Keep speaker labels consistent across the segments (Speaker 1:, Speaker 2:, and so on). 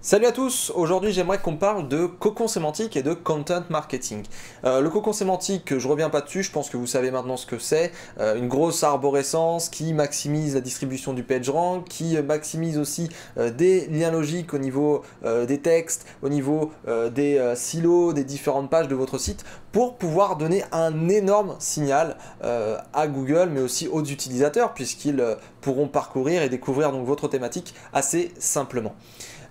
Speaker 1: Salut à tous, aujourd'hui j'aimerais qu'on parle de cocon sémantique et de content marketing. Le cocon sémantique, je reviens pas dessus, je pense que vous savez maintenant ce que c'est. Une grosse arborescence qui maximise la distribution du PageRank, qui maximise aussi des liens logiques au niveau des textes, au niveau des silos, des différentes pages de votre site, pour pouvoir donner un énorme signal à Google, mais aussi aux utilisateurs, puisqu'ils pourront parcourir et découvrir donc votre thématique assez simplement.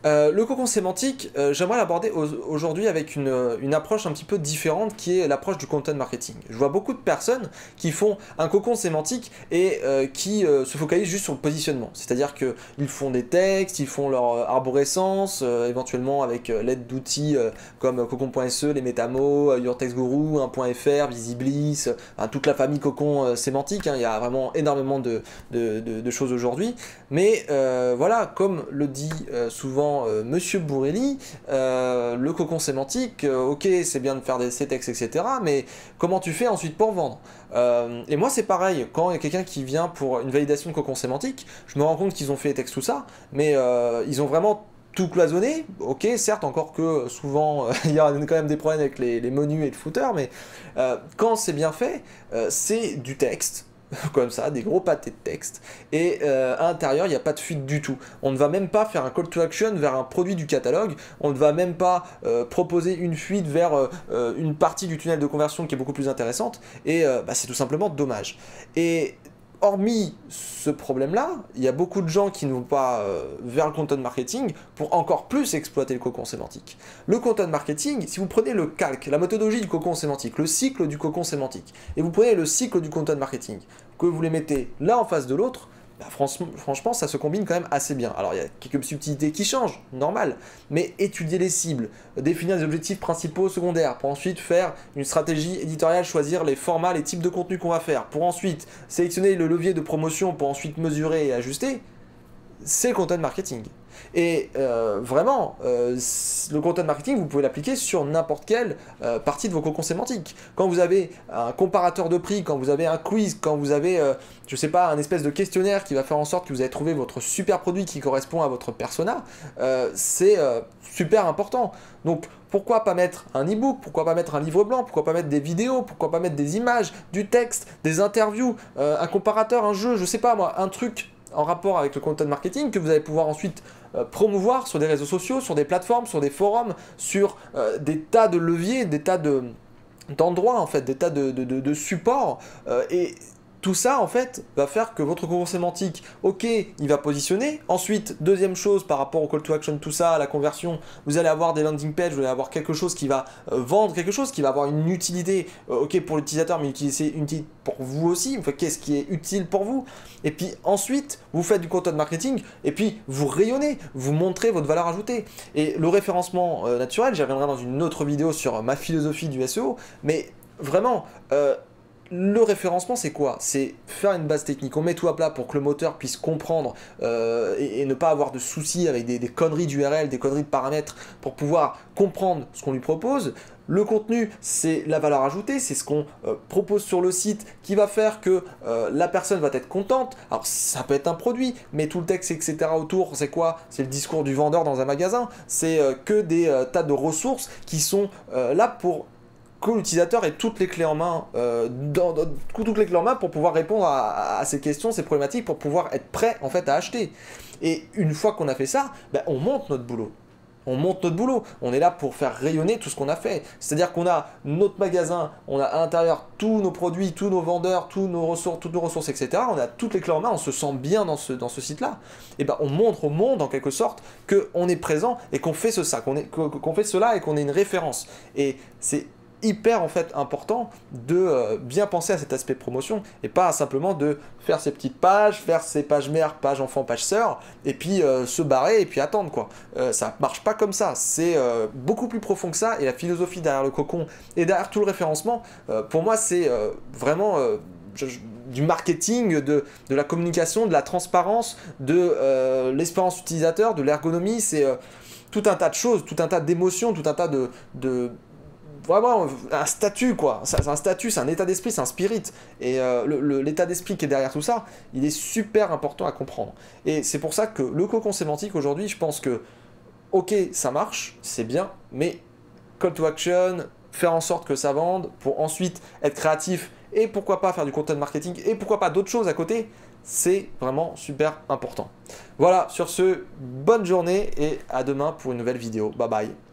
Speaker 1: Le cocon sémantique, j'aimerais l'aborder aujourd'hui avec une approche un petit peu différente qui est l'approche du content marketing. Je vois beaucoup de personnes qui font un cocon sémantique et qui se focalisent juste sur le positionnement. C'est-à-dire qu'ils font des textes, ils font leur arborescence, éventuellement avec l'aide d'outils comme cocon.se, les métamos, YourTextGuru, 1.fr, Visiblis, toute la famille cocon sémantique. Il y a vraiment énormément de choses aujourd'hui. Mais voilà, comme le dit souvent Monsieur Bourrelli, le cocon sémantique, ok, c'est bien de faire ces textes, etc. Mais comment tu fais ensuite pour vendre? Et moi, c'est pareil, quand il y a quelqu'un qui vient pour une validation de cocon sémantique, je me rends compte qu'ils ont fait les textes, tout ça, mais ils ont vraiment tout cloisonné, ok, certes, encore que souvent il y a quand même des problèmes avec les menus et le footer, mais quand c'est bien fait, c'est du texte, comme ça, des gros pâtés de texte, et à l'intérieur, il n'y a pas de fuite du tout. On ne va même pas faire un call to action vers un produit du catalogue, on ne va même pas proposer une fuite vers une partie du tunnel de conversion qui est beaucoup plus intéressante, et c'est tout simplement dommage. Et hormis ce problème-là, il y a beaucoup de gens qui ne vont pas vers le content marketing pour encore plus exploiter le cocon sémantique. Le content marketing, si vous prenez le calque, la méthodologie du cocon sémantique, le cycle du cocon sémantique, et vous prenez le cycle du content marketing, que vous les mettez l'un en face de l'autre, franchement, ça se combine quand même assez bien. Alors, il y a quelques subtilités qui changent, normal, mais étudier les cibles, définir les objectifs principaux, secondaires, pour ensuite faire une stratégie éditoriale, choisir les formats, les types de contenus qu'on va faire, pour ensuite sélectionner le levier de promotion, pour ensuite mesurer et ajuster, c'est le content marketing. Et vraiment, le content marketing, vous pouvez l'appliquer sur n'importe quelle partie de vos cocons sémantiques. Quand vous avez un comparateur de prix, quand vous avez un quiz, quand vous avez, je sais pas, un espèce de questionnaire qui va faire en sorte que vous avez trouvé votre super produit qui correspond à votre persona, c'est super important. Donc, pourquoi pas mettre un e-book, pourquoi pas mettre un livre blanc, pourquoi pas mettre des vidéos, pourquoi pas mettre des images, du texte, des interviews, un comparateur, un jeu, je sais pas moi, un truc en rapport avec le content marketing que vous allez pouvoir ensuite promouvoir sur des réseaux sociaux, sur des plateformes, sur des forums, sur des tas de leviers, des tas d'endroits en fait, des tas de supports et tout ça, en fait, va faire que votre cocon sémantique, ok, il va positionner. Ensuite, deuxième chose, par rapport au call to action, tout ça, la conversion, vous allez avoir des landing pages, vous allez avoir quelque chose qui va vendre quelque chose, qui va avoir une utilité, ok, pour l'utilisateur, mais une utilité pour vous aussi. Enfin, qu'est-ce qui est utile pour vous? Et puis ensuite, vous faites du content marketing, et puis vous rayonnez, vous montrez votre valeur ajoutée. Et le référencement naturel, j'y reviendrai dans une autre vidéo sur ma philosophie du SEO, mais vraiment... le référencement, c'est quoi? C'est faire une base technique. On met tout à plat pour que le moteur puisse comprendre et ne pas avoir de soucis avec des conneries d'URL, des conneries de paramètres, pour pouvoir comprendre ce qu'on lui propose. Le contenu, c'est la valeur ajoutée, c'est ce qu'on propose sur le site qui va faire que la personne va être contente. Alors, ça peut être un produit, mais tout le texte, etc. autour, c'est quoi? C'est le discours du vendeur dans un magasin. C'est que des tas de ressources qui sont là pour que l'utilisateur ait toutes les clés en main, toutes les clés en main pour pouvoir répondre à ces questions, ces problématiques, pour pouvoir être prêt en fait à acheter. Et une fois qu'on a fait ça, on monte notre boulot. On monte notre boulot, on est là pour faire rayonner tout ce qu'on a fait. C'est-à-dire qu'on a notre magasin, on a à l'intérieur tous nos produits, tous nos vendeurs, toutes nos ressources, etc. On a toutes les clés en main, on se sent bien dans ce site-là. Et on montre au monde en quelque sorte qu'on est présent et qu'on fait qu'on fait cela et qu'on est une référence. Et c'est hyper en fait important de bien penser à cet aspect promotion et pas simplement de faire ses petites pages, faire ses pages mères, pages enfants, pages sœurs et puis se barrer et puis attendre quoi. Ça marche pas comme ça, c'est beaucoup plus profond que ça et la philosophie derrière le cocon et derrière tout le référencement, pour moi c'est vraiment du marketing, de la communication, de la transparence, de l'expérience utilisateur, de l'ergonomie, c'est tout un tas de choses, tout un tas d'émotions, tout un tas de vraiment un statut quoi, c'est un statut, c'est un état d'esprit, c'est un spirit, et l'état d'esprit qui est derrière tout ça, il est super important à comprendre, et c'est pour ça que le cocon sémantique aujourd'hui, je pense que ok, ça marche, c'est bien, mais call to action, faire en sorte que ça vende, pour ensuite être créatif et pourquoi pas faire du content marketing et pourquoi pas d'autres choses à côté, c'est vraiment super important. Voilà, sur ce, bonne journée et à demain pour une nouvelle vidéo. Bye bye.